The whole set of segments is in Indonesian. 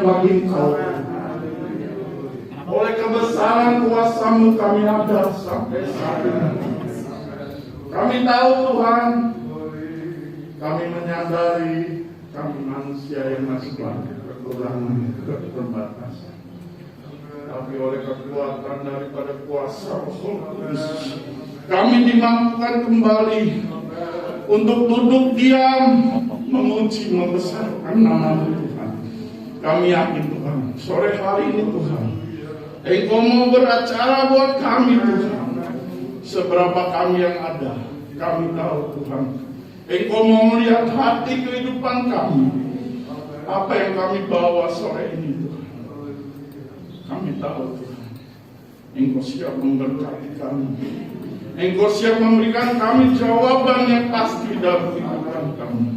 bagi Engkau. Oleh kebesaran kuasa-Mu kami ada sampai saat ini. Kami tahu Tuhan, kami menyadari kami manusia yang masih banyak kekurangan, keterbatasan. Tapi oleh kekuatan daripada kuasa Roh Kudus, kami dimampukan kembali untuk duduk diam, memuji, membesarkan nama Tuhan. Kami yakin Tuhan, sore hari ini Tuhan, Engkau mau beracara buat kami Tuhan. Seberapa kami yang ada, kami tahu Tuhan, Engkau mau melihat hati kehidupan kami. Apa yang kami bawa sore ini Tuhan, kami tahu Tuhan, Engkau siap memberkati kami. Engkau siap memberikan kami jawaban yang pasti dalam kehidupan kami.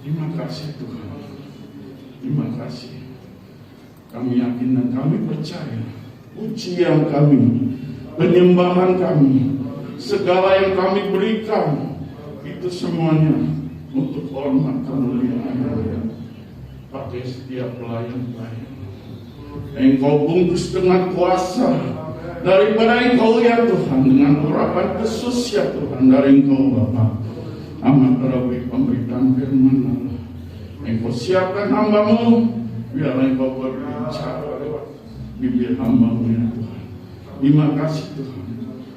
Terima kasih Tuhan, terima kasih. Kami yakin dan kami percaya pujian kami, penyembahan kami, segala yang kami berikan, itu semuanya untuk hormat kemuliaan pakai setiap pelayan-pelayan. Engkau bungkus dengan kuasa daripada Engkau ya Tuhan, dengan urapan khusus ya Tuhan dari Engkau Bapa. Amat melalui pemberitaan firman Allah, Engkau siapkan hamba-Mu, biarlah Engkau berbicara lewat bibir hamba-Mu ya Tuhan. Terima kasih Tuhan.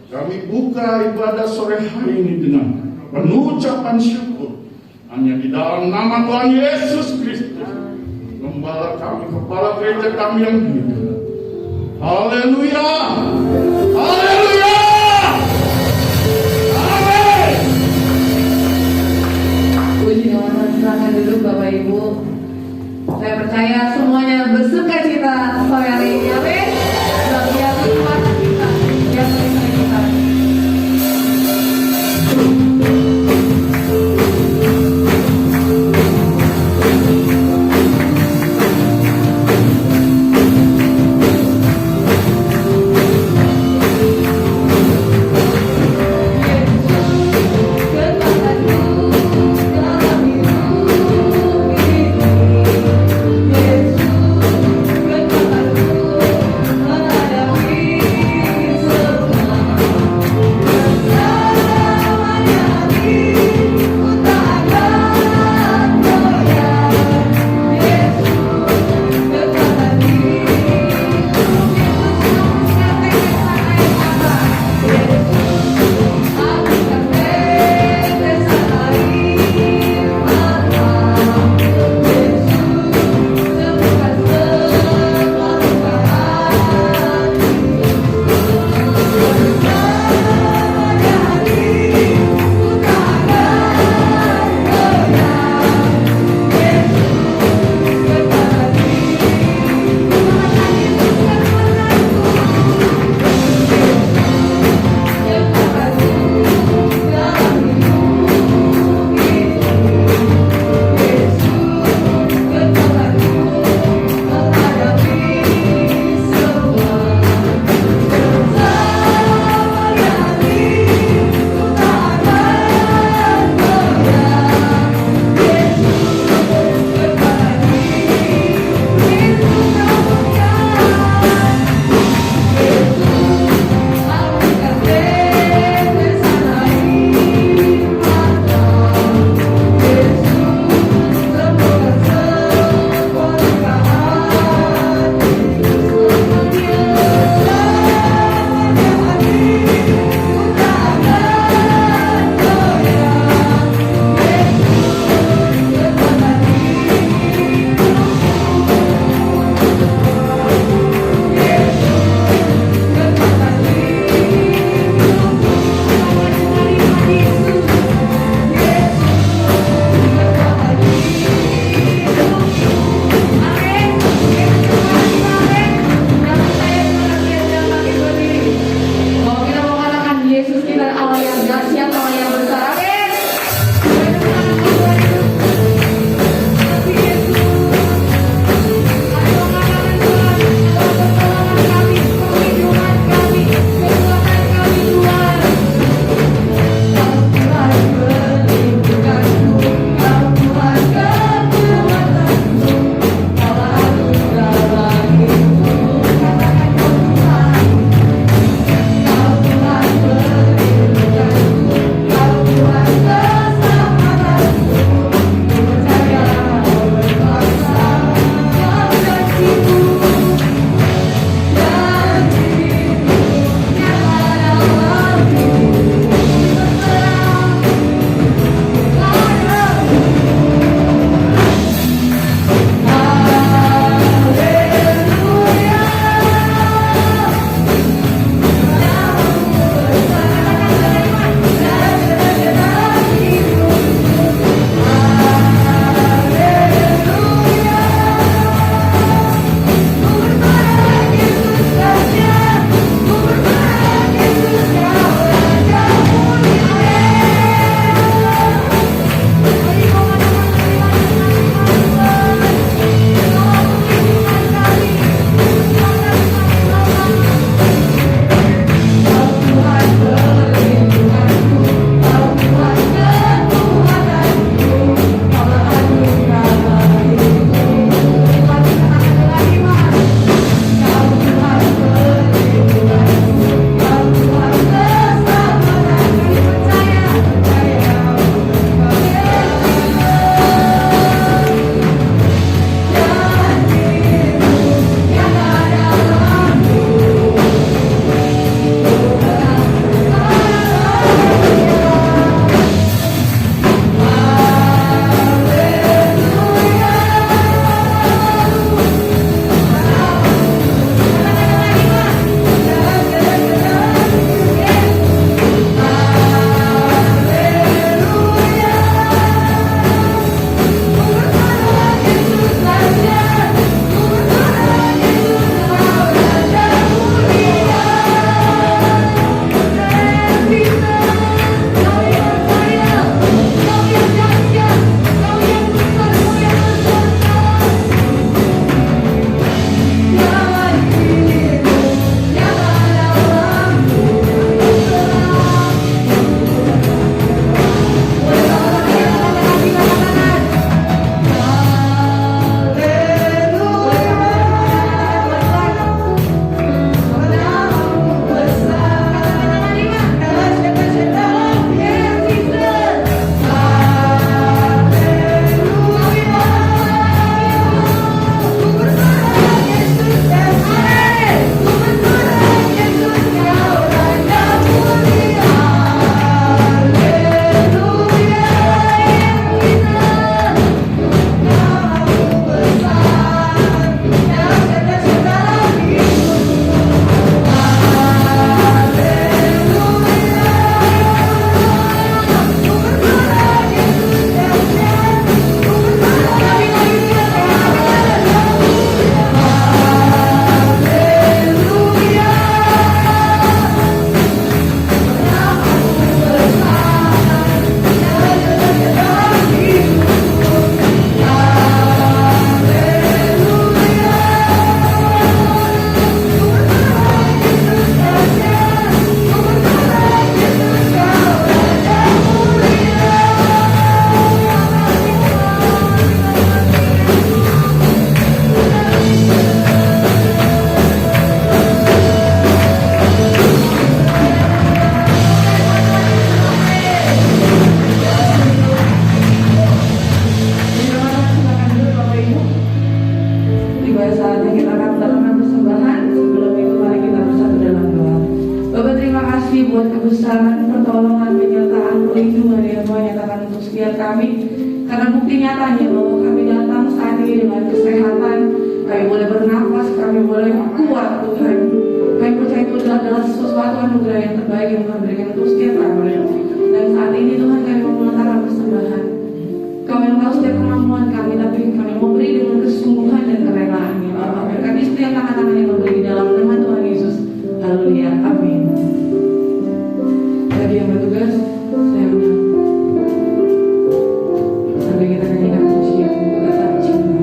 Kami buka ibadah sore hari ini dengan penuh ucapan syukur hanya di dalam nama Tuhan Yesus Kristus, Gembala kami, Kepala Gereja kami yang hidup. Haleluya, haleluya, amin. Puji Tuhan, silakan duduk Bapak Ibu. Saya percaya semuanya bersuka cita sore hari ini, amin. Bagian mata kita, yang mengingat kita. Yesus, saatnya kita akan melakukan persembahan. Sebelum itu mari kita bersatu dalam doa. Bapak, terima kasih buat kebesaran, pertolongan, penyertaan, perlindungan yang Tuhan nyatakan untuk setiap kami. Karena bukti nyatanya bahwa kami datang saat ini dengan kesehatan, kami boleh bernafas, kami boleh kuat Tuhan. Kami percaya itu adalah sesuatu anugerah yang terbaik yang Tuhan berikan untuk setiap kami. Dan saat ini Tuhan kami mau meletakkan persembahan. Kau yang tahu setiap kemampuan kami, tapi kami mau beri dengan kesungguhan dan kerelaan. Ya Bapak, berkati setiap tangan-tangan yang memberi di dalam nama Tuhan Yesus. Haleluya, amin. Bagi yang bertugas, saya undang. Sampai kita nyanyikan puji yang kata cinta.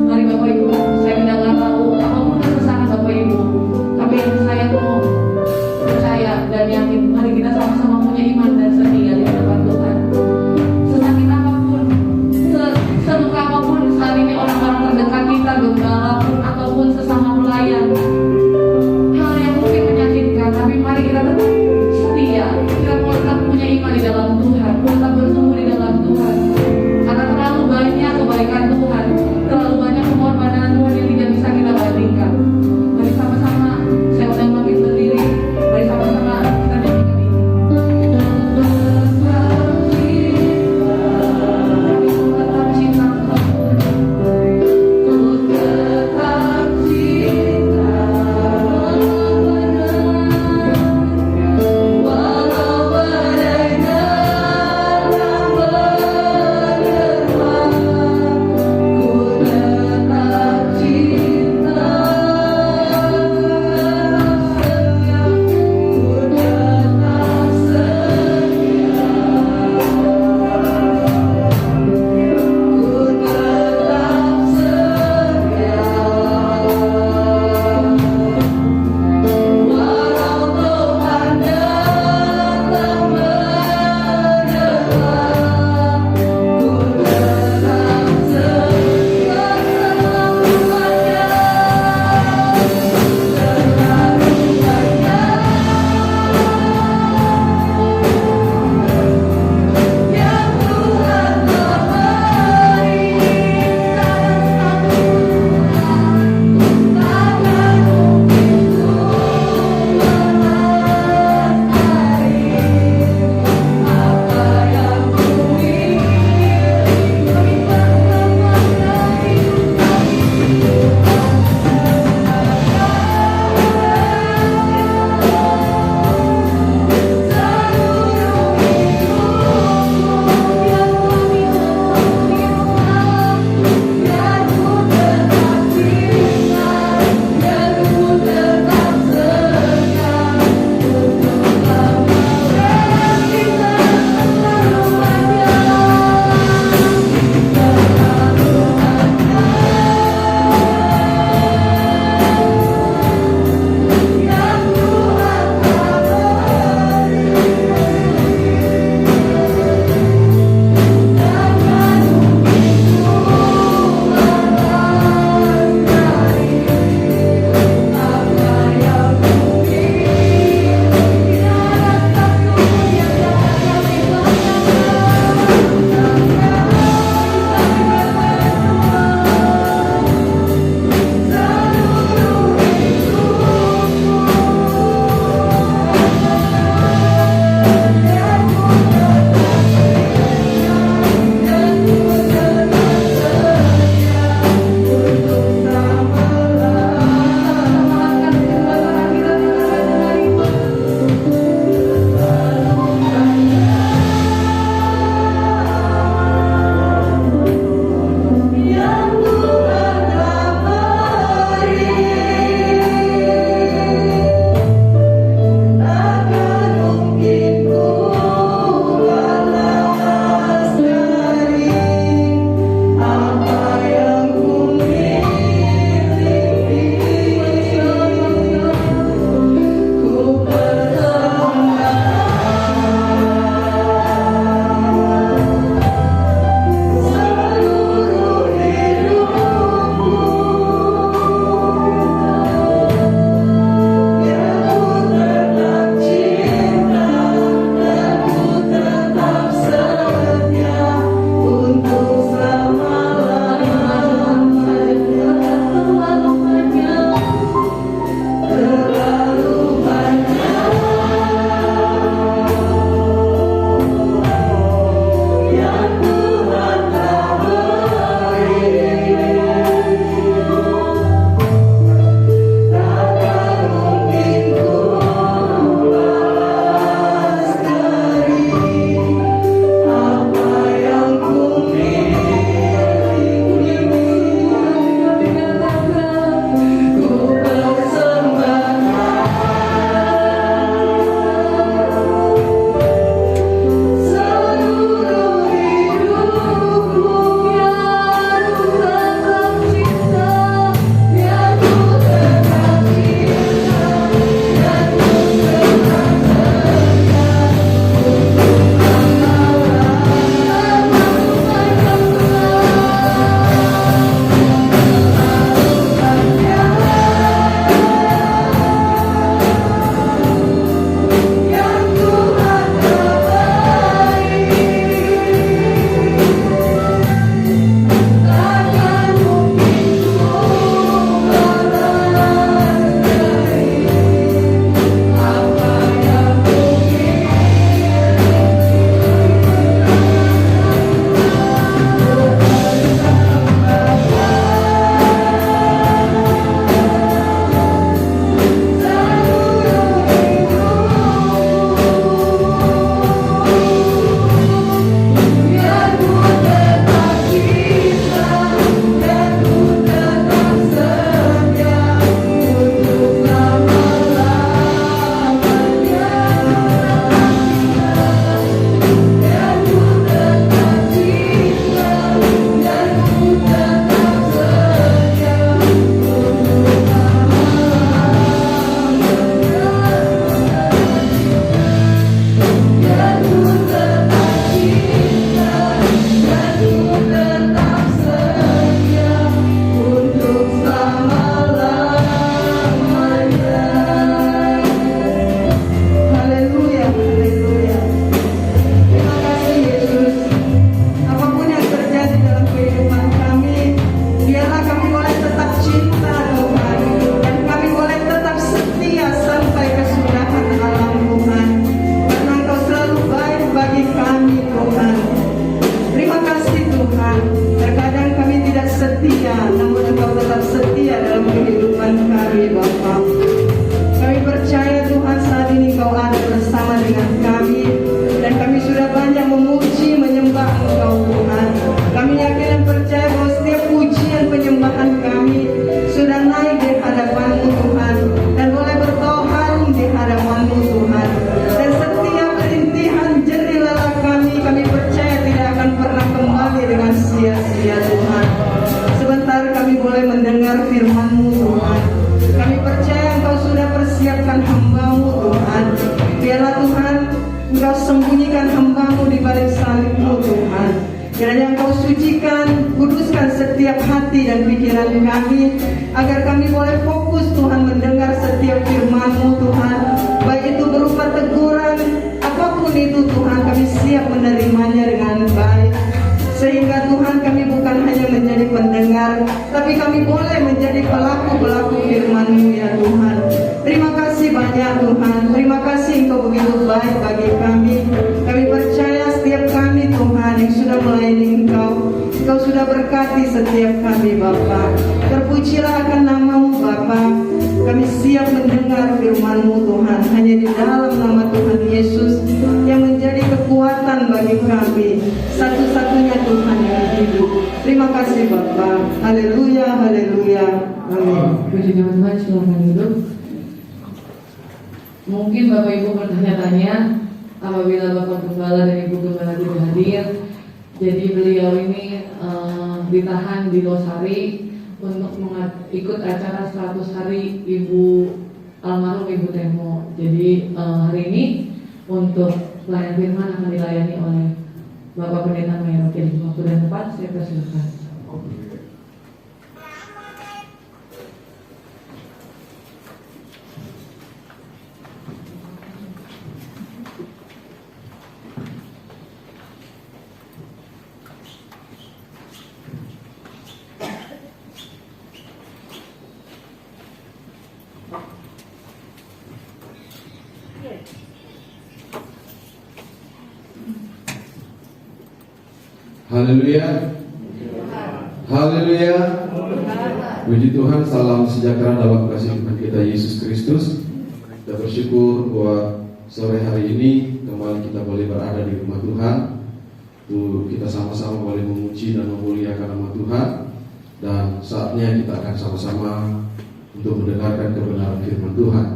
Mari Bapak dengan kami, agar kami boleh fokus Tuhan mendengar setiap firman-Mu Tuhan, baik itu berupa teguran, apapun itu Tuhan, kami siap menerimanya dengan baik. Sehingga Tuhan kami bukan hanya menjadi pendengar, tapi kami boleh menjadi pelaku-pelaku firman-Mu ya Tuhan. Terima kasih banyak Tuhan, terima kasih Engkau begitu baik bagi kami. Kami percaya setiap kami Tuhan yang sudah melayani Engkau, Engkau sudah berkati setiap kami Bapa. Terpujilah akan nama-Mu Bapa. Kami siap mendengar firman-Mu Tuhan, hanya di dalam nama Tuhan Yesus yang menjadi kekuatan bagi kami, satu-satunya Tuhan yang hidup. Terima kasih Bapa. Haleluya, haleluya. Amin. Puji Tuhan, silakan duduk. Mungkin Bapak Ibu bertanya-tanya, apabila Bapak Gembala dan Ibu Gembala tidak hadir, jadi beliau ini ditahan di Losari untuk ikut acara 100 hari Ibu almarhum Ibu Temo. Jadi hari ini untuk pelayan firman akan dilayani oleh Bapak Pendeta Mayorkin. Waktu dan tempat saya persilakan. Haleluya. Haleluya. Puji Tuhan, salam sejahtera dalam kasih Tuhan kita Yesus Kristus. Kita bersyukur bahwa sore hari ini kembali kita boleh berada di rumah Tuhan. Kita sama-sama boleh memuji dan memuliakan nama Tuhan. Dan saatnya kita akan sama-sama untuk mendengarkan kebenaran firman Tuhan.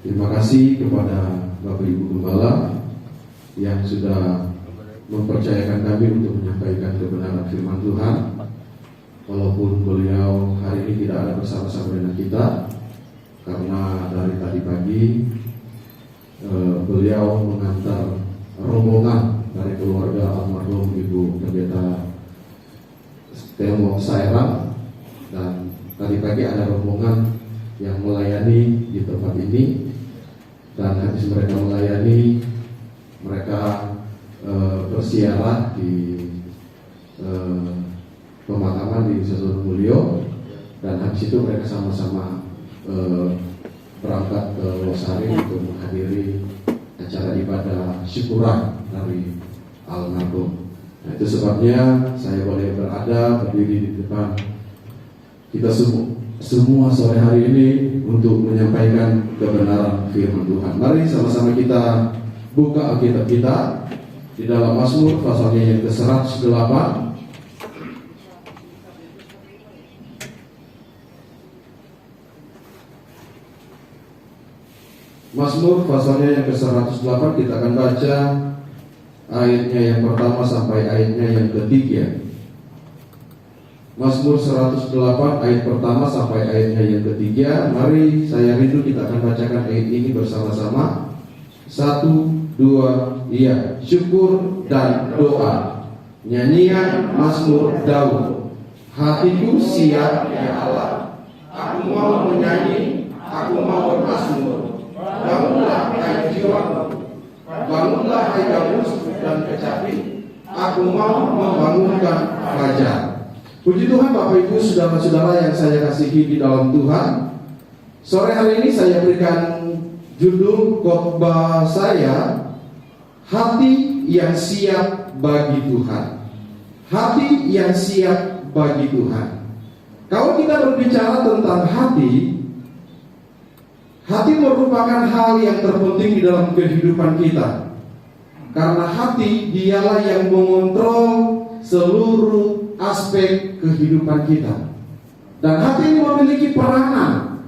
Terima kasih kepada Bapak Ibu Gembala yang sudah mempercayakan kami untuk menyampaikan kebenaran firman Tuhan. Walaupun beliau hari ini tidak ada bersama-sama dengan kita, karena dari tadi pagi beliau mengantar rombongan dari keluarga almarhum Ibu Pendeta Temo Sairang, dan tadi pagi ada rombongan yang melayani di tempat ini, dan habis mereka melayani, mereka bersiarah di pemakaman di Saudara Mulyo, dan habis itu mereka sama-sama berangkat ke Losari untuk menghadiri acara ibadah syukuran dari almarhum. Nah, itu sebabnya saya boleh berada berdiri di depan kita semua sore hari ini untuk menyampaikan kebenaran firman Tuhan. Mari sama-sama kita buka Alkitab kita di dalam Mazmur pasalnya yang ke-108. Mazmur pasalnya yang ke-108, kita akan baca ayatnya yang pertama sampai ayatnya yang ketiga. Mazmur 108 ayat pertama sampai ayatnya yang ketiga. Mari saya rindu kita akan bacakan ayat ini bersama-sama. 1, 2, iya. Syukur dan doa. Nyanyian Mazmur Daud. Hatiku siap ya Allah, aku mau menyanyi, aku mau bermazmur. Bangunlah hai jiwaku, bangunlah hai kamu dan kecapi, aku mau membangunkan fajar. Puji Tuhan Bapak Ibu saudara-saudara yang saya kasihi di dalam Tuhan. Sore hari ini saya berikan judul khotbah saya, hati yang siap bagi Tuhan. Hati yang siap bagi Tuhan. Kalau kita berbicara tentang hati merupakan hal yang terpenting di dalam kehidupan kita. Karena hati dialah yang mengontrol seluruh aspek kehidupan kita. Dan hati ini memiliki peranan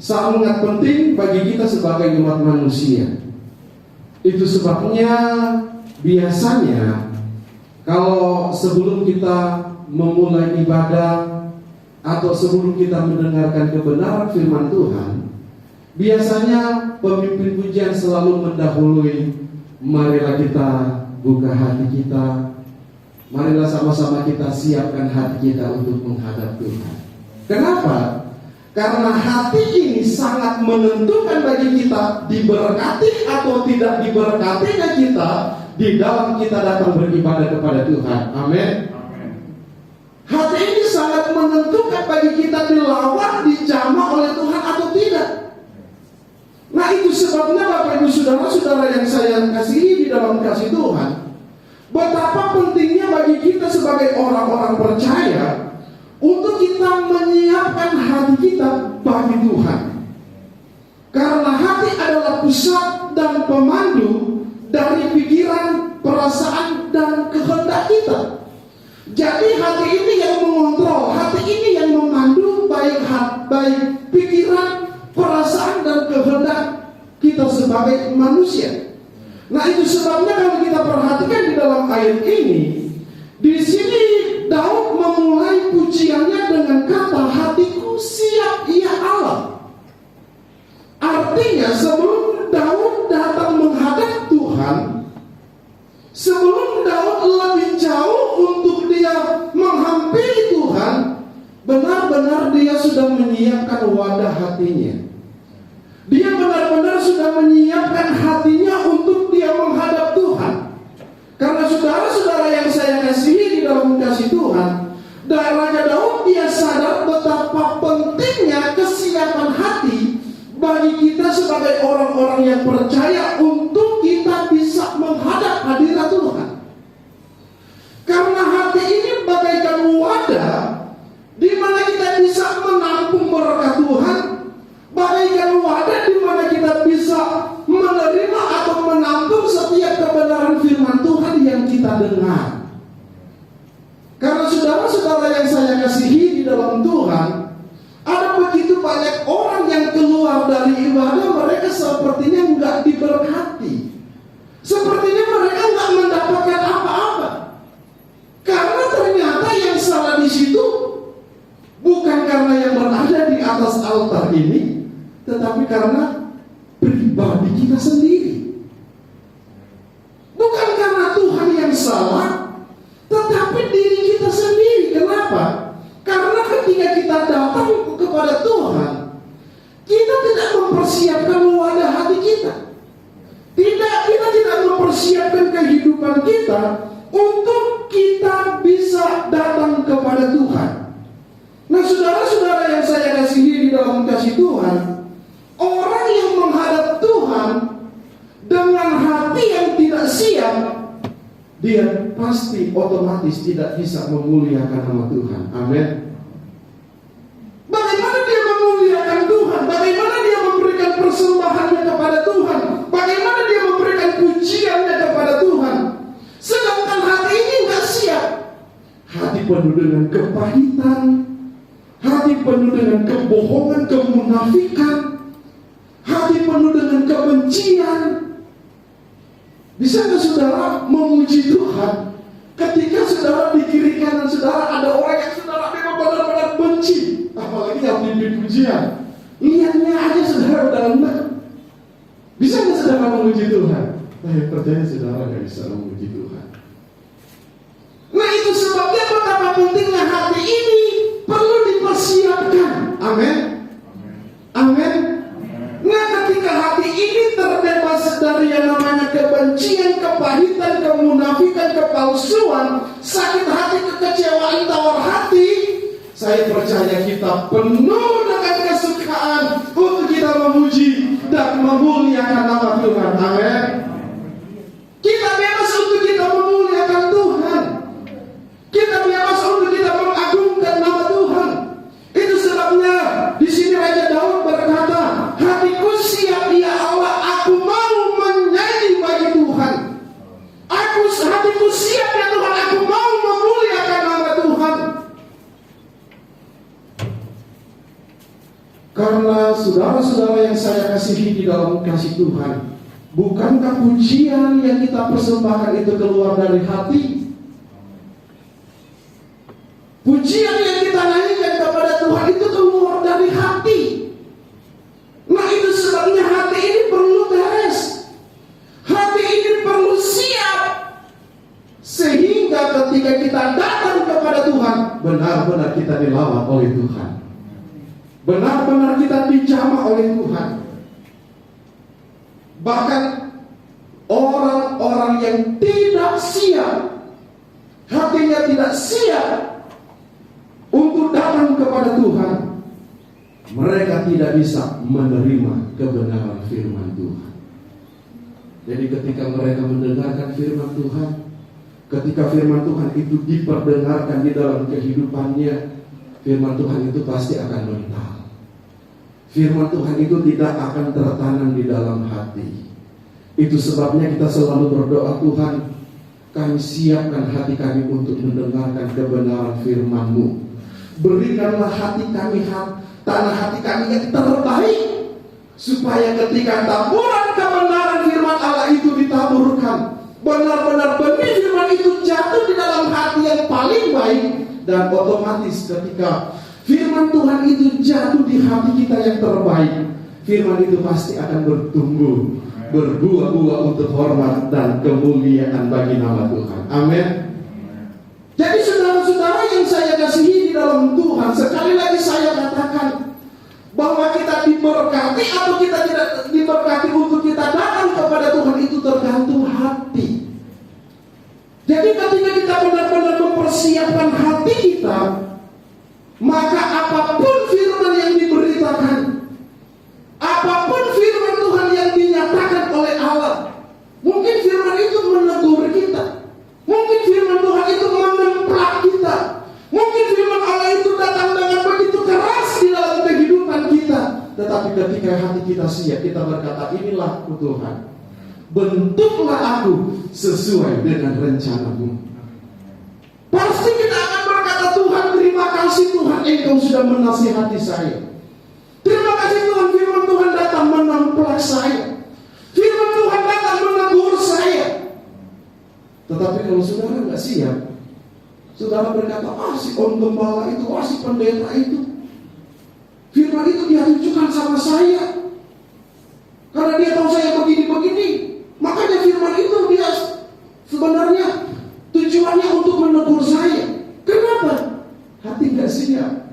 sangat penting bagi kita sebagai umat manusia. Itu sebabnya biasanya kalau sebelum kita memulai ibadah atau sebelum kita mendengarkan kebenaran firman Tuhan, biasanya pemimpin pujian selalu mendahului, marilah kita buka hati kita, marilah sama-sama kita siapkan hati kita untuk menghadap Tuhan. Kenapa? Karena hati ini sangat menentukan bagi kita diberkati atau tidak diberkatinya kita di dalam kita datang beribadah kepada Tuhan. Amin. Hati ini sangat menentukan bagi kita dilawan, dijamah oleh Tuhan atau tidak. Nah, itu sebabnya Bapak Ibu Saudara-saudara yang saya kasihi di dalam kasih Tuhan, betapa pentingnya bagi kita sebagai orang-orang percaya untuk kita menyiapkan hati kita bagi Tuhan. Karena hati adalah pusat dan pemandu dari pikiran, perasaan, dan kehendak kita. Jadi hati ini yang mengontrol, hati ini yang memandu baik pikiran, perasaan, dan kehendak kita sebagai manusia. Nah, itu sebabnya kalau kita perhatikan di dalam ayat ini, di sini Daud memulai pujiannya dengan kata, hatiku siap ya Allah. Artinya sebelum Daud datang menghadap Tuhan, sebelum Daud lebih jauh untuk dia menghampiri Tuhan, benar-benar dia sudah menyiapkan wadah hatinya. Dia benar-benar sudah menyiapkan hatinya untuk dia menghadap Tuhan. Karena saudara-saudara yang saya kasihi di dalam kasih Tuhan, dan Raja Daud dia sadar betapa pentingnya kesiapan hati bagi kita sebagai orang-orang yang percaya untuk kita bisa menghadap hadirat Tuhan. Karena hati ini bagaikan wadah di mana kita bisa menampung berkat Tuhan, bagaikan wadah di mana kita bisa menerima atau menampung setiap kebenaran firman Tuhan yang kita dengar. Karena saudara-saudara yang saya kasihi di dalam Tuhan, ada begitu banyak orang yang keluar dari ibadah, mereka sepertinya nggak diberkati, sepertinya mereka nggak mendapatkan apa-apa. Karena ternyata yang salah di situ bukan karena yang berada di atas altar ini, tetapi karena pribadi kita sendiri. Bukan karena Tuhan yang salah, tetapi diri kita sendiri. Kenapa? Karena ketika kita datang kepada Tuhan, kita tidak mempersiapkan wadah hati kita. Kita tidak mempersiapkan kehidupan kita untuk kita bisa datang kepada Tuhan. Nah, saudara-saudara yang saya kasihi di dalam kasih Tuhan, orang yang menghadap Tuhan dengan hati yang tidak siap, dia pasti otomatis tidak bisa memuliakan nama Tuhan. Amin. Bagaimana dia memuliakan Tuhan? Bagaimana dia memberikan persembahannya kepada Tuhan? Bagaimana dia memberikan pujiannya kepada Tuhan? Sedangkan hati ini nggak siap. Hati penuh dengan kepahitan, hati penuh dengan kebohongan, kemunafikan, hati penuh dengan kebencian. Bisakah saudara memuji Tuhan ketika saudara di kiri kanan saudara ada orang yang saudara memang benar-benar benci, apalagi yang pimpin pujian, lihatnya aja saudara udah enak. Bisakah saudara memuji Tuhan? Saya percaya saudara nggak bisa memuji Tuhan. Nah, itu sebabnya betapa pentingnya hati ini perlu dipersiapkan. Amin. Amin. Nah, ketika hati ini terbebas dari yang namanya kebencian, kepahitan, kemunafikan, kepalsuan, sakit hati, kekecewaan, tawar hati, saya percaya kita penuh dengan kesukaan untuk kita memuji dan memuliakan nama Tuhan. Amin. Kita bebas untuk kita memuliakan Tuhan. Kita bebas untuk kita mengagungkan nama Tuhan. Itu sebabnya di sini Raja Daud berkata, hatiku siap ya Allah, aku mau menyanyi bagi Tuhan. Hatiku siap ya Tuhan, aku mau memuliakan nama Tuhan. Karena saudara-saudara yang saya kasihi di dalam kasih Tuhan, bukankah pujian yang kita persembahkan itu keluar dari hati? Pujian yang kita nyanyikan kepada Tuhan itu keluar dari hati. Nah, itu sebabnya hati ini perlu beres. Hati ini perlu siap. Sehingga ketika kita datang kepada Tuhan, benar-benar kita dilawan oleh Tuhan. benar-benar kita dijamah oleh Tuhan. Bahkan orang-orang yang tidak siap, hatinya tidak siap untuk datang kepada Tuhan, mereka tidak bisa menerima kebenaran firman Tuhan. Jadi ketika mereka mendengarkan firman Tuhan, ketika firman Tuhan itu diperdengarkan di dalam kehidupannya, firman Tuhan itu pasti akan mental. Firman Tuhan itu tidak akan tertanam di dalam hati. Itu sebabnya kita selalu berdoa, Tuhan, kami siapkan hati kami untuk mendengarkan kebenaran firman-Mu. Berikanlah hati kami, tanah hati kami yang terbaik, supaya ketika taburan kebenaran firman Allah itu ditaburkan, benar-benar benih firman itu jatuh di dalam hati yang paling baik. Dan otomatis ketika firman Tuhan itu jatuh di hati kita yang terbaik, firman itu pasti akan bertumbuh, berbuah-buah untuk hormat dan kemuliaan bagi nama Tuhan. Amin. Jadi saudara-saudara yang saya kasihi di dalam Tuhan, sekali lagi saya katakan bahwa kita diberkati atau kita tidak diberkati untuk kita datang kepada Tuhan itu tergantung hati. Jadi ketika kita benar-benar mempersiapkan hati kita, maka apapun firman yang diberitakan, apapun firman Tuhan yang dinyatakan oleh Allah, mungkin firman itu menegur kita, mungkin firman Tuhan itu mengemplak kita, mungkin firman Allah itu datang dengan begitu keras di dalam kehidupan kita. Tetapi ketika hati kita siap, kita berkata, inilah aku Tuhan, bentuklah aku sesuai dengan rencana-Mu. Pasti kita akan berkata, Tuhan, terima kasih Tuhan, Engkau sudah menasihati saya. Terima kasih Tuhan, firman Tuhan datang menamplak saya, firman Tuhan datang menegur saya. Tetapi kalau saudara nggak siap, saudara berkata, si om gembala itu, si pendeta itu, firman itu dia tunjukkan sama saya, karena dia tahu saya begini-begini. Makanya firman itu dia sebenarnya tujuannya untuk menegur saya. Kenapa? Hati nggak siap.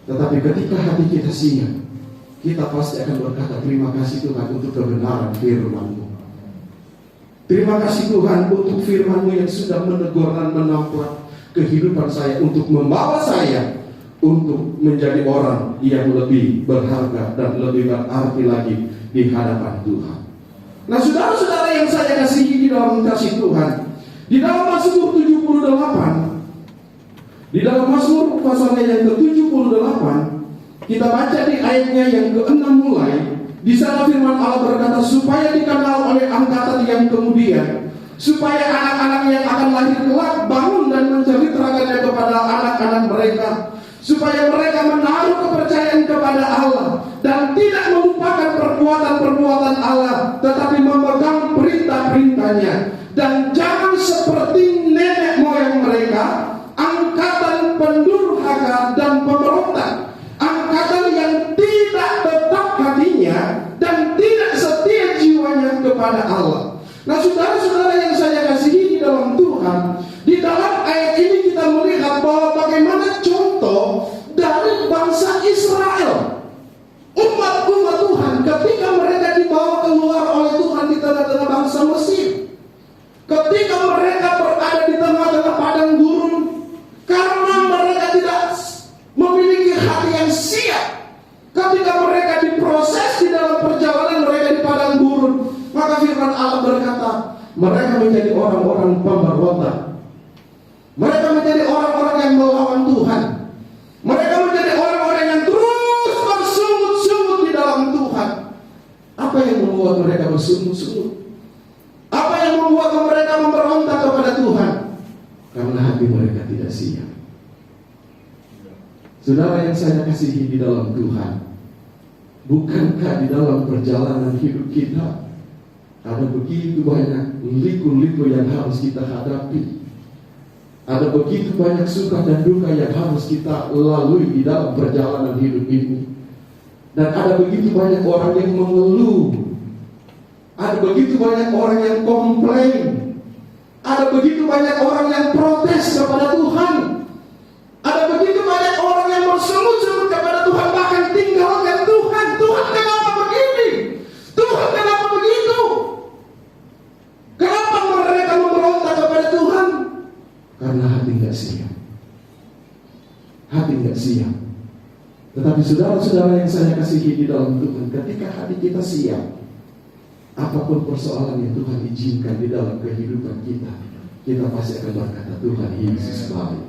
Tetapi ketika hati kita siap, kita pasti akan berkata, terima kasih Tuhan untuk kebenaran firman-Mu. Terima kasih Tuhan untuk firman-Mu yang sudah menegur dan menampak kehidupan saya, untuk membawa saya untuk menjadi orang yang lebih berharga dan lebih berarti lagi di hadapan Tuhan. Nah, saudara-saudara yang saya kasihi di dalam kasih Tuhan, di dalam Mazmur 78, di dalam Mazmur pasalnya yang ke-78, kita baca di ayatnya yang ke-6 mulai. Di sana firman Allah berkata, supaya dikenal oleh angkatan yang kemudian, supaya anak-anak yang akan lahir kelak bangun dan menceritakannya kepada anak-anak mereka, supaya mereka menaruh kepercayaan kepada Allah dan tidak melupakan perbuatan-perbuatan Allah, tetapi memegang perintah-perintahnya, dan jangan seperti nenek moyang mereka, angkatan pendurhaka dan pemberontak, angkatan yang tidak tetap hatinya dan tidak setia jiwanya kepada Allah. Nah, saudara-saudara yang saya kasihi di dalam Tuhan, di dalam ayat ini kita melihat bahwa bagaimana contoh dari bangsa Israel, umat-umat Tuhan, ketika mereka dibawa keluar oleh Tuhan di tengah-tengah bangsa Mesir, ketika mereka berada di tengah-tengah padang gurun, karena mereka tidak memiliki hati yang siap, ketika mereka diproses di dalam perjalanan mereka di padang gurun, maka firman Allah berkata, mereka menjadi orang-orang pemberontak, mereka menjadi orang-orang yang melawan Tuhan, mereka menjadi orang-orang yang terus bersungut-sungut di dalam Tuhan. Apa yang membuat mereka bersungut-sungut? Apa yang membuat mereka memberontak kepada Tuhan? Karena hati mereka tidak siap. Saudara yang saya kasihi di dalam Tuhan, bukankah di dalam perjalanan hidup kita ada begitu banyak liku-liku yang harus kita hadapi? Ada begitu banyak suka dan duka yang harus kita lalui di dalam perjalanan hidup ini. Dan ada begitu banyak orang yang mengeluh, ada begitu banyak orang yang komplain, ada begitu banyak orang yang protes kepada Tuhan, ada begitu banyak orang yang bersungut-sungut kepada Tuhan. Karena hati nggak siap. Hati nggak siap. Tetapi saudara-saudara yang saya kasihi di dalam Tuhan, ketika hati kita siap, apapun persoalan yang Tuhan izinkan di dalam kehidupan kita, kita pasti akan berkata, Tuhan Yesus baik,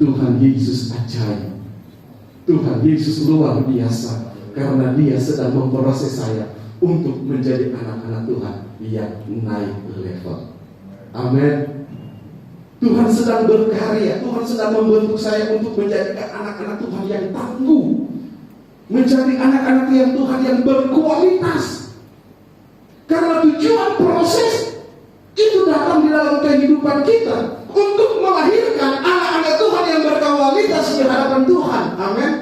Tuhan Yesus ajaib, Tuhan Yesus luar biasa, karena Dia sedang memproses saya untuk menjadi anak-anak Tuhan yang naik level. Amin. Tuhan sedang berkarya, Tuhan sedang membentuk saya untuk menjadikan anak-anak Tuhan yang tangguh, menjadi anak-anak yang Tuhan yang berkualitas. Karena tujuan proses itu datang di dalam kehidupan kita untuk melahirkan anak-anak Tuhan yang berkualitas di hadapan Tuhan. Amin.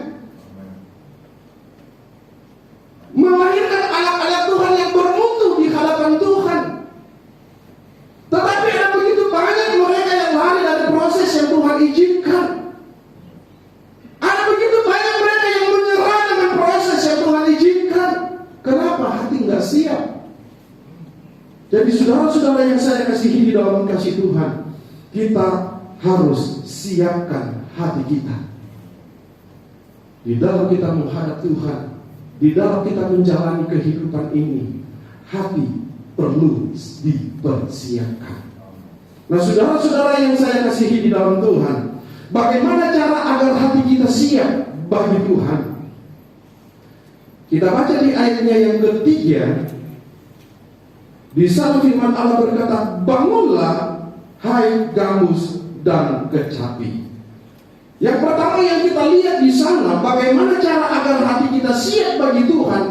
Melahirkan anak-anak Tuhan yang bermutu di hadapan Tuhan. Tetapi ada begitu banyak mereka yang lari dari proses yang Tuhan izinkan. Ada begitu banyak mereka yang menyerah dengan proses yang Tuhan izinkan. Kenapa? Hati nggak siap. Jadi saudara-saudara yang saya kasihi di dalam kasih Tuhan, kita harus siapkan hati kita. Di dalam kita menghadap Tuhan, di dalam kita menjalani kehidupan ini, hati perlu dipersiapkan. Nah, saudara-saudara yang saya kasihi di dalam Tuhan, bagaimana cara agar hati kita siap bagi Tuhan? Kita baca di ayatnya yang ketiga. Di sana firman Allah berkata, bangunlah hai gambus dan kecapi. Yang pertama yang kita lihat di sana, bagaimana cara agar hati kita siap bagi Tuhan.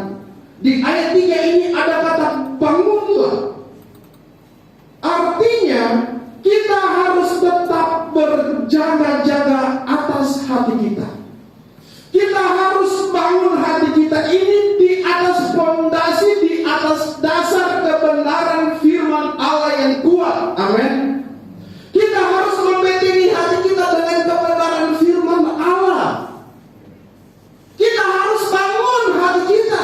Di ayat 3 ini ada kata bangunlah. Artinya kita harus tetap berjaga-jaga atas hati kita. Kita harus bangun hati kita ini di atas fondasi, di atas dasar kebenaran firman Allah yang kuat. Amin. Kita harus membentengi hati kita dengan kebenaran firman Allah. Kita harus bangun hati kita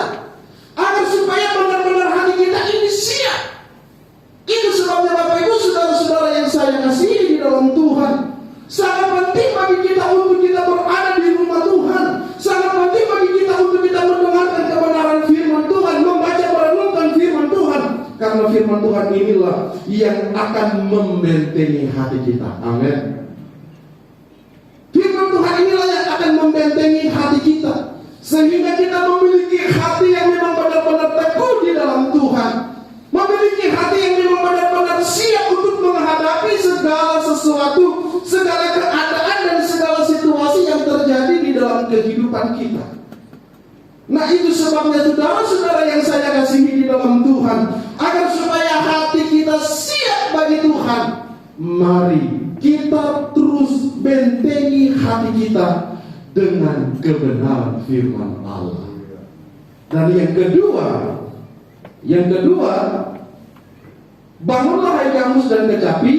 agar supaya benar-benar hati kita ini siap. Itu sebabnya Bapak Ibu, saudara-saudara yang saya kasihi di dalam Tuhan, sangat penting bagi kita untuk kita berada di rumah Tuhan. Sangat penting bagi kita untuk kita mendengarkan kebenaran firman Tuhan, membaca merenungkan firman Tuhan. Karena firman Tuhan inilah yang akan membentengi hati kita. Amin. Firman Tuhan inilah yang akan membentengi hati kita, sehingga kita memiliki hati yang memang benar-benar teguh di dalam Tuhan, memiliki hati yang memang benar-benar siap untuk menghadapi segala sesuatu, segala keadaan dan segala situasi yang terjadi di dalam kehidupan kita. Nah, itu sebabnya saudara-saudara yang saya kasihi di dalam Tuhan, agar supaya hati kita siap bagi Tuhan, mari kita terus bentengi hati kita dengan kebenaran firman Allah. Dan yang kedua, bangunlah hai gambus dan kecapi,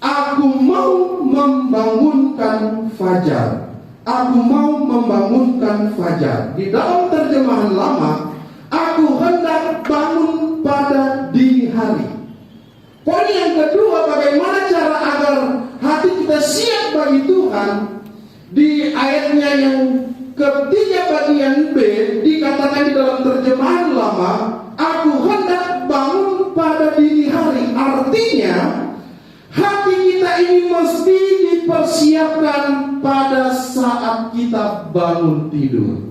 aku mau membangunkan fajar. Aku mau membangunkan fajar. Di dalam terjemahan lama, aku hendak bangun pada dini hari. Poin yang kedua, bagaimana cara agar hati kita siap bagi Tuhan. Di ayatnya yang ketiga bagian B dikatakan di dalam terjemahan lama, aku hendak bangun pada dini hari. Artinya hati kita ini mesti dipersiapkan pada saat kita bangun tidur.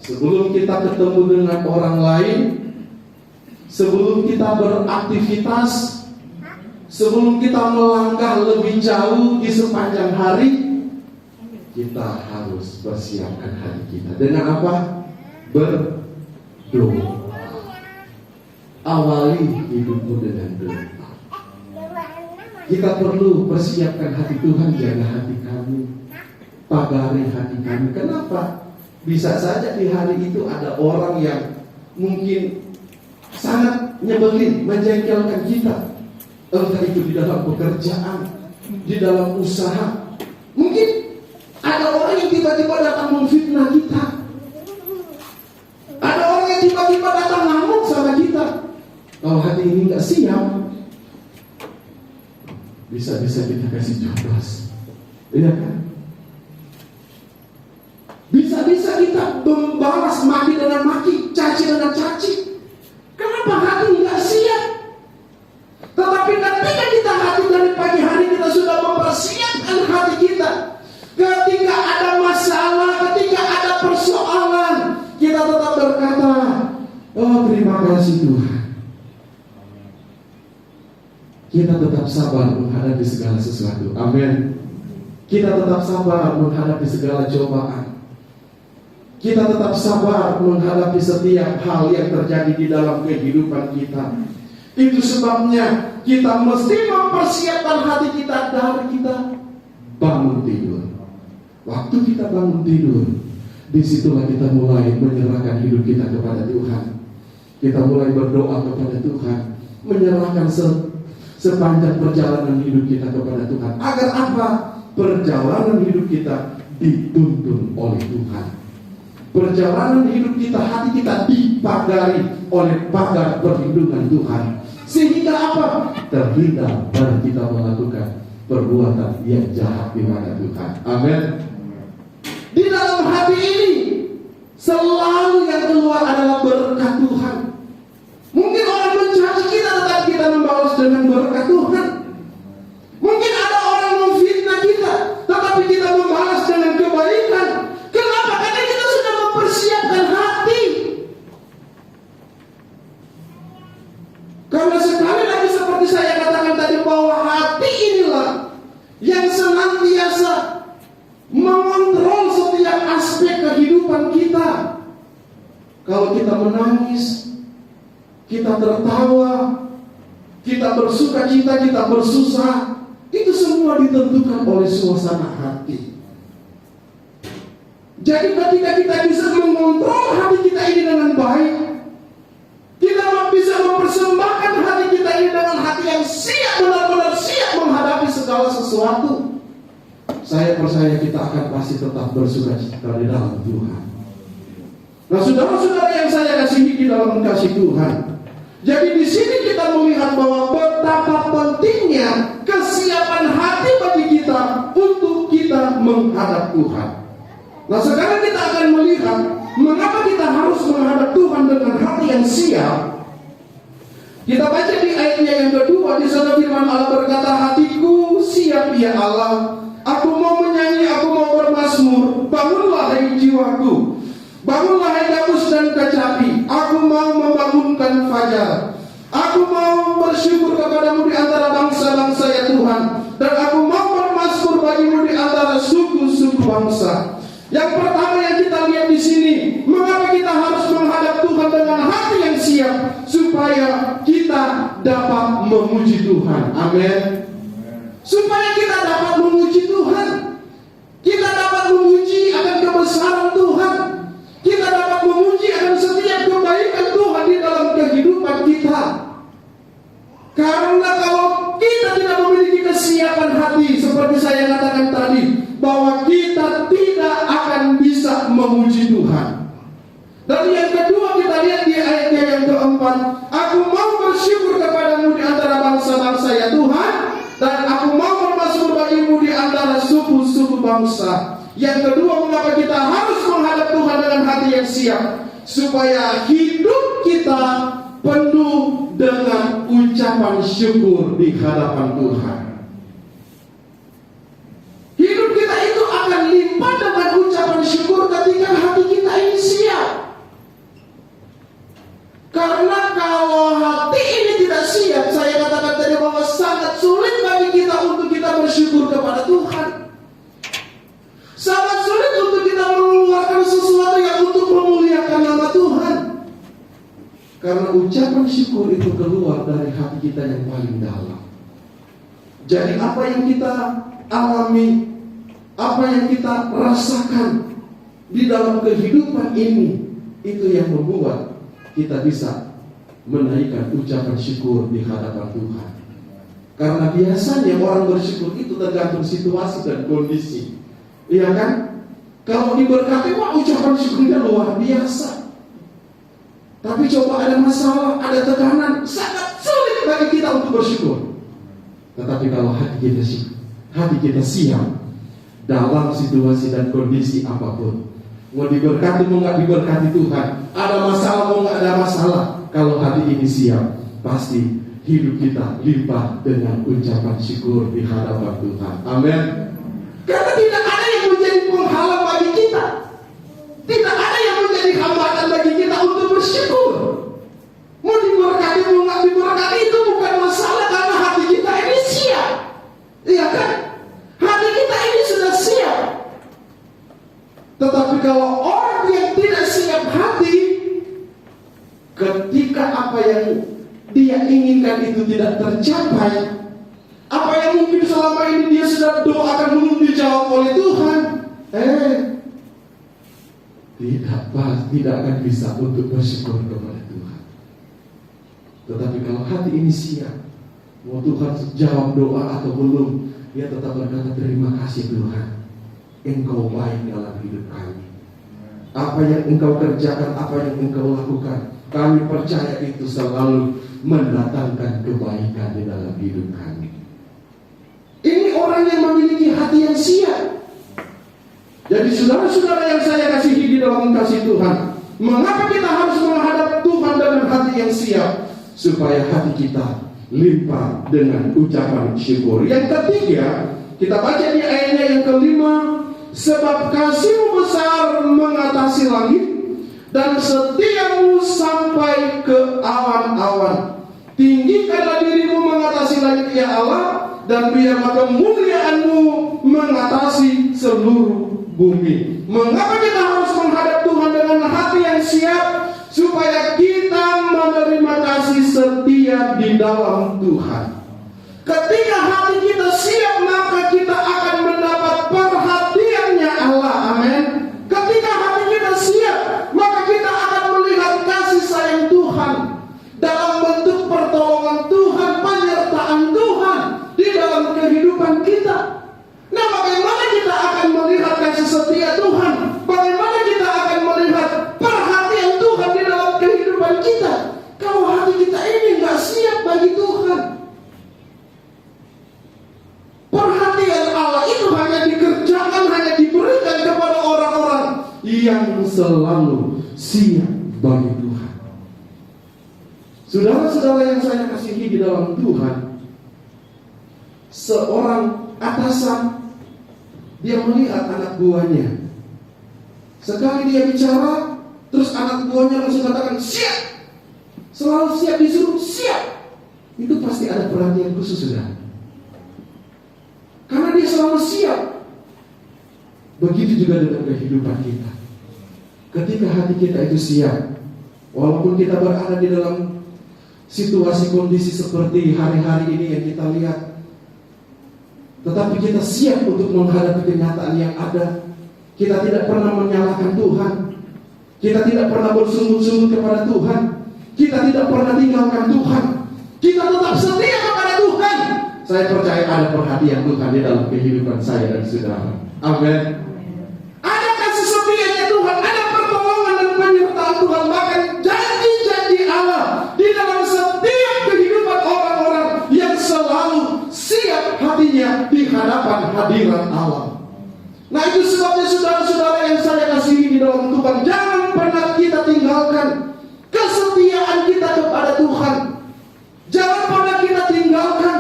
Sebelum kita ketemu dengan orang lain, sebelum kita beraktivitas, sebelum kita melangkah lebih jauh di sepanjang hari, kita harus persiapkan hati kita. Dengan apa? Berdoa. Awali hidupmu dengan doa. Kita perlu persiapkan hati Tuhan, jaga hati kami, pagari hati kami. Kenapa? Bisa saja di hari itu ada orang yang mungkin sangat nyebelin, menjengkelkan kita. Entah itu di dalam pekerjaan, di dalam usaha. Mungkin ada orang yang tiba-tiba datang memfitnah kita. Ada orang yang tiba-tiba datang ngamuk sama kita. Kalau hati ini gak siap, bisa-bisa kita kasih jodoh. Iya kan? Bisa-bisa kita membalas maki dengan maki, caci dengan caci. Kenapa hati nggak siap? Tetapi ketika kita hati dari pagi hari kita sudah mempersiapkan hati kita. Ketika ada masalah, ketika ada persoalan, kita tetap berkata, oh terima kasih Tuhan. Kita tetap sabar menghadapi segala sesuatu. Amin. Kita tetap sabar menghadapi segala cobaan. Kita tetap sabar menghadapi setiap hal yang terjadi di dalam kehidupan kita. Itu sebabnya kita mesti mempersiapkan hati kita dari kita bangun tidur. Waktu kita bangun tidur, disitulah kita mulai menyerahkan hidup kita kepada Tuhan. Kita mulai berdoa kepada Tuhan, menyerahkan sepanjang perjalanan hidup kita kepada Tuhan. Agar apa? Perjalanan hidup kita dituntun oleh Tuhan. Perjalanan hidup kita, hati kita dipagari oleh pagar perlindungan Tuhan. Sehingga apa? Terhindar dari kita melakukan perbuatan yang jahat di mata Tuhan. Amin. Di dalam hati ini selalu yang keluar adalah berkat Tuhan. Mungkin orang mencaci kita, tetapi kita membalas dengan berkat Tuhan. Mungkin ada orang memfitnah kita, tetapi kita membalas dengan kebaikan. Kenapa? Karena kita sudah mempersiapkan hati. Karena sekali lagi seperti saya katakan tadi, bahwa hati inilah yang senantiasa mengontrol setiap aspek kehidupan kita. Kalau kita menangis, kita tertawa, kita bersuka cita, kita bersusah, itu semua ditentukan oleh suasana hati. Jadi ketika kita bisa mengontrol hati kita ini dengan baik, kita bisa mempersembahkan hati kita ini dengan hati yang siap, benar-benar siap menghadapi segala sesuatu. Saya percaya kita akan pasti tetap bersuka cita di dalam Tuhan. Nah, saudara-saudara yang saya kasihi di dalam kasih Tuhan, jadi di sini kita melihat bahwa betapa pentingnya kesiapan hati bagi kita untuk kita menghadap Tuhan. Nah, sekarang kita akan melihat mengapa kita harus menghadap Tuhan dengan hati yang siap. Kita baca di ayatnya yang kedua, di sana firman Allah berkata, hatiku siap ya Allah, aku mau menyanyi, aku mau bermazmur. Bangunlah hai jiwaku, bangunlah hai gabus dan kecapi, aku mau membangunkan fajar. Aku mau bersyukur kepadamu di antara bangsa-bangsa ya Tuhan, dan aku mau bermazmur bagimu di antara suku-suku bangsa. Yang pertama yang kita lihat di sini, mengapa kita harus menghadap Tuhan dengan hati yang siap, supaya kita dapat memuji Tuhan. Amin. Supaya kita dapat memuji Tuhan, kita dapat memuji akan kebesaran Tuhan, kita dapat memuji akan setiap kebaikan Tuhan di dalam kehidupan kita. Karena kalau kita tidak memiliki kesiapan hati, seperti saya katakan tadi, bahwa kita tidak akan bisa memuji Tuhan. Dan yang kedua kita lihat di ayatnya yang keempat, aku mau bersyukur kepadamu di antara bangsa-bangsa ya Tuhan, dan aku mau bermazmur bagimu di antara suku-suku bangsa. Yang kedua, mengapa kita harus menghadap Tuhan dengan hati yang siap, supaya hidup kita penuh dengan ucapan syukur di hadapan Tuhan. Hidup kita itu akan limpah dengan ucapan syukur ketika hati kita ini siap. Karena kalau hati ini tidak siap, saya katakan tadi bahwa sangat sulit bagi kita untuk kita bersyukur kepada Tuhan. Sangat sulit untuk kita mengeluarkan sesuatu yang untuk memuliakan nama Tuhan. Karena ucapan syukur itu keluar dari hati kita yang paling dalam. Jadi apa yang kita alami, apa yang kita rasakan di dalam kehidupan ini, itu yang membuat kita bisa menaikkan ucapan syukur di hadapan Tuhan. Karena biasanya orang bersyukur itu tergantung situasi dan kondisi. Iya kan? Kalau diberkati, wah ucapan syukurnya luar biasa. Tapi coba ada masalah, ada tekanan, sangat sulit bagi kita untuk bersyukur. Tetapi kalau hati kita siap dalam situasi dan kondisi apapun, mau diberkati mau nggak diberkati Tuhan, ada masalah mau nggak ada masalah, kalau hati ini siap, pasti hidup kita limpah dengan ucapan syukur di hadapan Tuhan. Amin. Karena tidak ada yang menjadi penghalang bagi kita, tidak ada yang menjadi hambatan bagi kita untuk bersyukur. Mau diberkati mau nggak diberkati itu bukan masalah, karena hati kita ini siap. Iya kan? Hati kita ini sudah siap. Tetapi kalau orang yang tidak siap hati, ketika apa yang dia inginkan itu tidak tercapai, apa yang mungkin selama ini dia sudah doakan belum dijawab oleh Tuhan, tidak akan bisa untuk bersyukur kepada Tuhan. Tetapi kalau hati ini siap, mau Tuhan jawab doa atau belum, dia tetap berkata, terima kasih Tuhan, Engkau baik dalam hidup kami. Apa yang Engkau kerjakan, apa yang Engkau lakukan, kami percaya itu selalu mendatangkan kebaikan di dalam hidup kami. Ini orang yang memiliki hati yang siap. Jadi saudara-saudara yang saya kasihi di dalam kasih Tuhan, mengapa kita harus menghadap Tuhan dengan hati yang siap? Supaya hati kita limpah dengan ucapan syukur. Yang ketiga, kita baca di ayatnya yang kelima, sebab kasih-Mu besar mengatasi langit, dan setia-Mu sampai ke awan-awan. Tinggikanlah diri-Mu mengatasi langit ya Allah, dan biarlah kemuliaan-Mu mengatasi seluruh bumi. Mengapa kita harus menghadap Tuhan dengan hati yang siap? Supaya kita menerima kasih setia di dalam Tuhan. Ketika hati kita siap, maka kita akan mendapat perhatiannya Allah. Amin. Ketika hati kita siap, maka kita akan melihat kasih sayang Tuhan dalam bentuk pertolongan Tuhan, penyertaan Tuhan di dalam kehidupan kita. Nah, bagaimana kita akan melihat kasih setia Tuhan? Bagaimana kita akan melihat perhatian Tuhan di dalam kehidupan kita? Kalau hati kita ini nggak siap bagi Tuhan. Perhatian Allah itu hanya dikerjakan, hanya diberikan kepada orang-orang yang selalu siap bagi Tuhan. Saudara-saudara yang saya kasihi di dalam Tuhan, seorang atasan, dia melihat anak buahnya. Sekali dia bicara, terus anak buahnya langsung katakan siap. Selalu siap, disuruh siap. Itu pasti ada perhatian khusus, saudara. Karena dia selalu siap. Begitu juga dengan kehidupan kita. Ketika hati kita itu siap, walaupun kita berada di dalam situasi kondisi seperti hari-hari ini yang kita lihat, tetapi kita siap untuk menghadapi kenyataan yang ada. Kita tidak pernah menyalahkan Tuhan. Kita tidak pernah bersungut-sungut kepada Tuhan. Kita tidak pernah tinggalkan Tuhan. Kita tetap setia kepada Tuhan. Saya percaya ada perhatian Tuhan di dalam kehidupan saya dan saudara. Amin. Ada kasih setianya Tuhan, ada pertolongan dan penyertaan Tuhan, bahkan janji-janji Allah di dalam setiap kehidupan orang-orang yang selalu siap hatinya di hadapan hadirat Allah. Nah, itu sebabnya saudara-saudara yang saya kasihi di dalam Tuhan, jangan pernah kita tinggalkan kesetiaan kita kepada Tuhan. Jangan pernah kita tinggalkan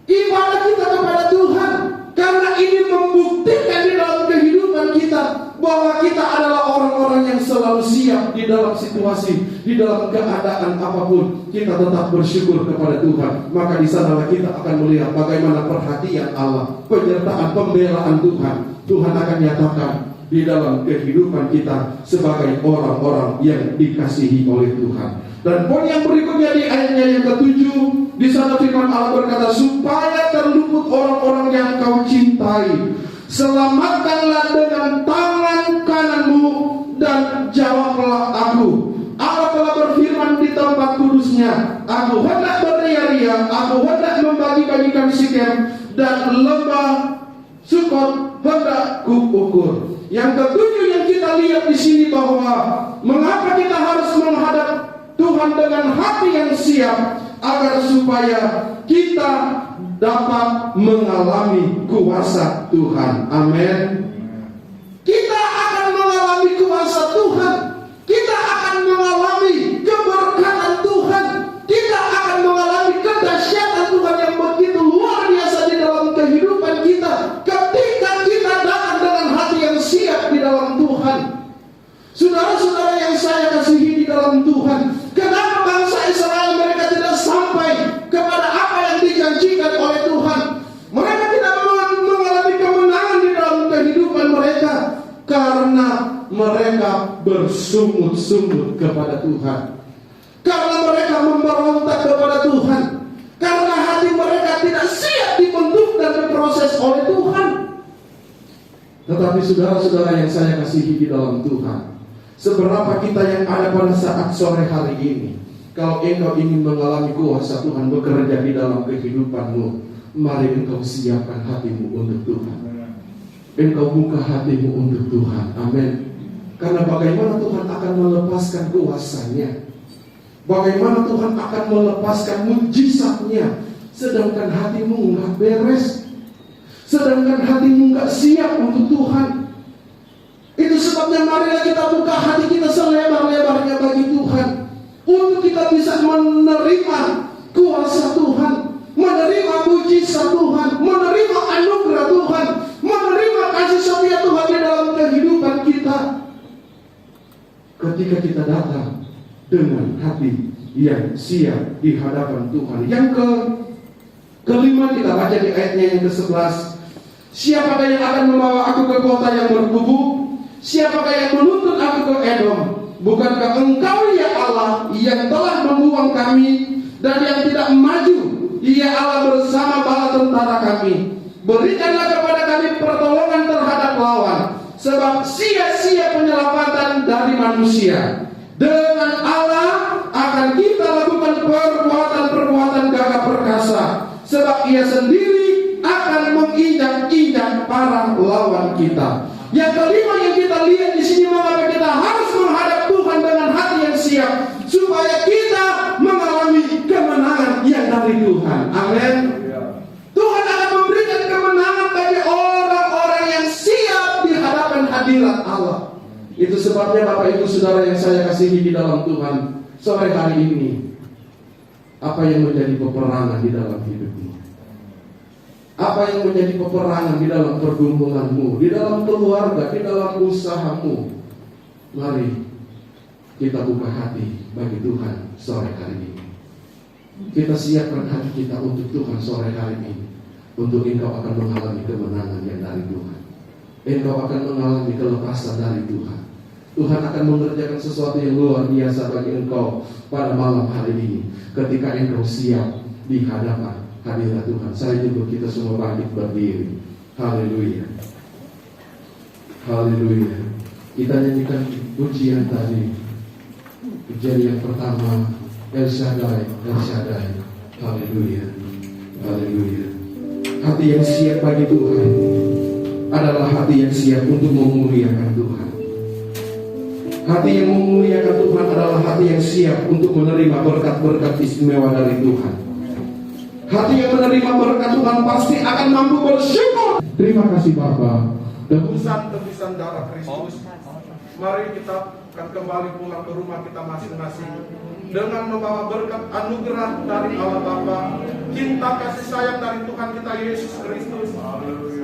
ibadah kita kepada Tuhan, karena ini membuktikan di dalam kehidupan kita bahwa kita adalah orang-orang yang selalu siap di dalam situasi, di dalam keadaan apapun. Kita tetap bersyukur kepada Tuhan. Maka di sanalah kita akan melihat bagaimana perhatian Allah, penyertaan, pembelaan Tuhan. Tuhan akan nyatakan di dalam kehidupan kita sebagai orang-orang yang dikasihi oleh Tuhan. Dan poin yang berikutnya di ayatnya yang ke-7, di sana firman Allah berkata, supaya terluput orang-orang yang kau cintai, selamatkanlah dengan tangan kananmu dan jawablah aku. Allah telah berfirman di tempat kudusnya, aku hendak beria-ria, aku hendak membagi-bagikan Sikem dan lembah Sukot hendak kuukur. Yang ketujuh yang kita lihat di sini bahwa mengapa kita harus menghadap Tuhan dengan hati yang siap agar supaya kita dapat mengalami kuasa Tuhan. Amin. Kita akan mengalami kuasa Tuhan. Kita akan mengalami keberkatan Tuhan. Kita akan mengalami kedahsyatan Tuhan yang begitu luar biasa di dalam kehidupan kita ketika kita datang dengan hati yang siap di dalam Tuhan. Saudara-saudara yang saya kasihi di dalam Tuhan, kenapa bangsa Israel mereka tidak sampai kepada apa yang dijanjikan oleh Tuhan? Mereka tidak mengalami kemenangan di dalam kehidupan mereka karena mereka bersungut-sungut kepada Tuhan, karena mereka memberontak kepada Tuhan, karena hati mereka tidak siap dibentuk dan diproses oleh Tuhan. Tetapi saudara-saudara yang saya kasihi di dalam Tuhan, seberapa kita yang ada pada saat sore hari ini, kalau engkau ingin mengalami kuasa Tuhan bekerja di dalam kehidupanmu, mari engkau siapkan hatimu untuk Tuhan. Engkau buka hatimu untuk Tuhan. Amin. Karena bagaimana Tuhan akan melepaskan kuasanya, bagaimana Tuhan akan melepaskan mujizatnya, sedangkan hatimu nggak beres, sedangkan hatimu nggak siap untuk Tuhan. Itu sebabnya marilah kita buka hati kita selebar-lebarnya bagi Tuhan, untuk kita bisa menerima kuasa Tuhan, menerima mujizat Tuhan, menerima anugerah Tuhan, menerima kasih setia Tuhan di dalam kehidupan kita. Ketika kita datang dengan hati yang siap di hadapan Tuhan. Yang kelima kita baca di ayatnya yang ke-11. Siapakah yang akan membawa aku ke kota yang berkubu? Siapakah yang menuntut aku ke Edom? Bukankah engkau ya Allah yang telah membuang kami, dan yang tidak maju, ya Allah bersama bala tentara kami. Berikanlah kepada kami pertolongan terhadap lawan, sebab sia-sia penyelamatan dari manusia. Dengan Allah akan kita lakukan perbuatan-perbuatan gagah perkasa, sebab Ia sendiri akan menginjak-injak para lawan kita. Yang kelima yang kita lihat di sini, mengapa kita harus menghadap Tuhan dengan hati yang siap, supaya kita mengalami kemenangan yang dari Tuhan. Amin. Tuhan akan memberikan kemenangan bagi orang-orang yang siap di hadapan hadirat Allah. Itu sebabnya Bapak Ibu Saudara yang saya kasihi di dalam Tuhan, sore hari ini, apa yang menjadi peperangan di dalam hidupmu? Apa yang menjadi peperangan di dalam pergumulanmu, di dalam keluarga, di dalam usahamu? Mari kita buka hati bagi Tuhan sore hari ini. Kita siapkan hati kita untuk Tuhan sore hari ini, untuk engkau akan mengalami kemenangan yang dari Tuhan. Engkau akan mengalami kelepasan dari Tuhan. Tuhan akan mengerjakan sesuatu yang luar biasa bagi engkau pada malam hari ini, ketika engkau siap di hadapan hadirat Tuhan. Saya jemput kita semua bangkit berdiri. Haleluya, haleluya. Kita nyanyikan pujian tadi, pujian yang pertama, El Shaddai, El Shaddai. Haleluya, haleluya. Hati yang siap bagi Tuhan adalah hati yang siap untuk memuliakan Tuhan. Hati yang memuliakan Tuhan adalah hati yang siap untuk menerima berkat-berkat istimewa dari Tuhan. Hati yang menerima berkat Tuhan pasti akan mampu bersyukur. Terima kasih Bapa. Tebusan darah Kristus. Mari kita akan kembali pulang ke rumah kita masing-masing dengan membawa berkat anugerah dari Allah Bapa, cinta kasih sayang dari Tuhan kita Yesus Kristus,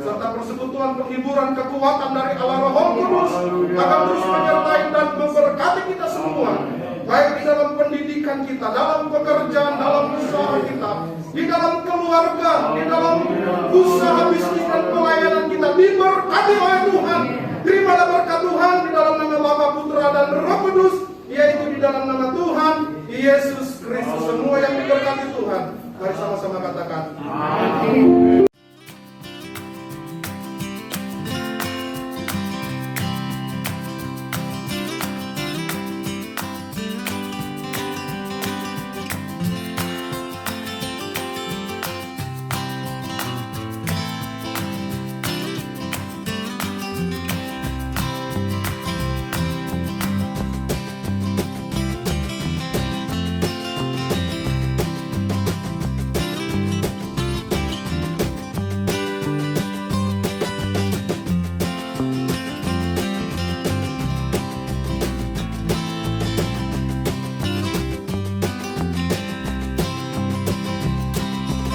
serta persekutuan penghiburan kekuatan dari Allah Roh Kudus akan terus menyertai dan memberkati kita semua, baik di dalam pendidikan kita, dalam pekerjaan, dalam usaha kita, di dalam keluarga, di dalam usaha bisnis dan pelayanan kita, diberkati oleh Tuhan. Terimalah berkat Tuhan di dalam nama Bapa, Putra dan Roh Kudus, yaitu di dalam nama Tuhan Yesus Kristus. Semua yang diberkati Tuhan, mari sama-sama katakan amin.